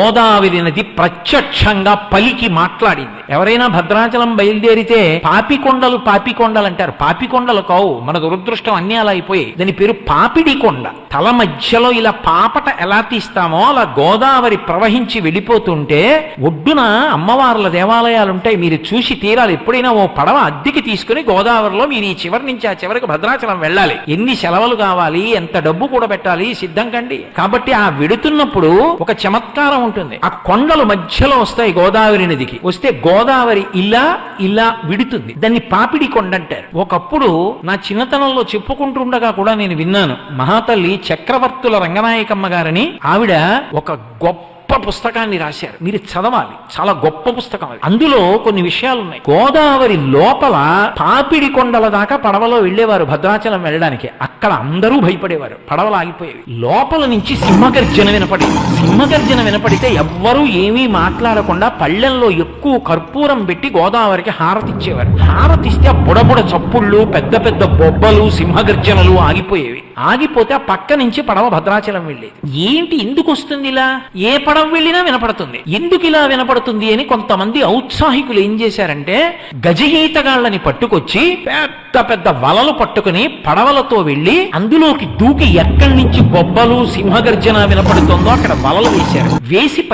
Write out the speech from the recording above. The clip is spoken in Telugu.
గోదావరి నది ప్రత్యక్షంగా పలికి మాట్లాడింది. ఎవరైనా భద్రాచలం బయలుదేరితే పాపికొండలు అంటారు. పాపికొండలు కావు, మన దురదృష్టం అన్నీ అలా అయిపోయాయి. దాని పేరు పాపిడి కొండ. తల మధ్యలో ఇలా పాపట ఎలా తీస్తామో అలా గోదావరి ప్రవహించి వెళ్ళిపోతుంటే ఒడ్డున అమ్మవార్ల దేవాలయాలుంటాయి. మీరు చూసి తీరాలి. ఎప్పుడైనా ఓ పడవ అద్దెకి తీసుకుని గోదావరిలో మీరు ఈ చివరి నుంచి ఆ చివరికి భద్రాచలం వెళ్ళాలి. ఎన్ని సెలవులు కావాలి, ఎంత డబ్బు కూడా పెట్టాలి, సిద్ధం కండి. కాబట్టి ఆ వెడుతున్నప్పుడు ఒక చమత్కారం ఉంటుంది. ఆ కొండలు మధ్యలో వస్తాయి గోదావరి నదికి. వస్తే గోదావరి ఇలా విడుతుంది. దాన్ని పాపిడి కొండ అంటారు. ఒకప్పుడు నా చిన్నతనంలో చెప్పుకుంటుండగా కూడా నేను విన్నాను. మహాతల్లి చక్రవర్తుల రంగనాయకమ్మ గారని ఆవిడ ఒక గొప్ప పుస్తకాన్ని రాశారు. మీరు చదవాలి, చాలా గొప్ప పుస్తకం అది. అందులో కొన్ని విషయాలు ఉన్నాయి. గోదావరి లోపల పాపిడి కొండల దాకా పడవలో వెళ్లేవారు భద్రాచలం వెళ్ళడానికి. అక్కడ అందరూ భయపడేవారు, పడవలు ఆగిపోయేవి. లోపల నుంచి సింహగర్జన వినపడేది. సింహగర్జన వినపడితే ఎవ్వరూ ఏమీ మాట్లాడకుండా పళ్ళెంలో ఎక్కువ కర్పూరం పెట్టి గోదావరికి హారతిచ్చేవారు. హారతిస్తే ఆ బుడబుడ చప్పుళ్ళు, పెద్ద పెద్ద బొబ్బలు, సింహగర్జనలు ఆగిపోయేవి. ఆగిపోతే ఆ పక్క నుంచి పడవ భద్రాచలం వెళ్ళేది. ఏంటి ఎందుకు వస్తుంది ఇలా? ఏ పడవ వెళ్ళినా వినపడుతుంది. ఎందుకు ఇలా వినపడుతుంది అని కొంతమంది ఔత్సాహికులు ఏం చేశారంటే గజహీతగాళ్ళని పట్టుకొచ్చి పెద్ద పెద్ద వలలు పట్టుకుని పడవలతో వెళ్లి అందులోకి దూకి ఎక్కడి నుంచి బొబ్బలు సింహగర్జన వినపడుతుందో అక్కడ వలలు వేశారు. వేసి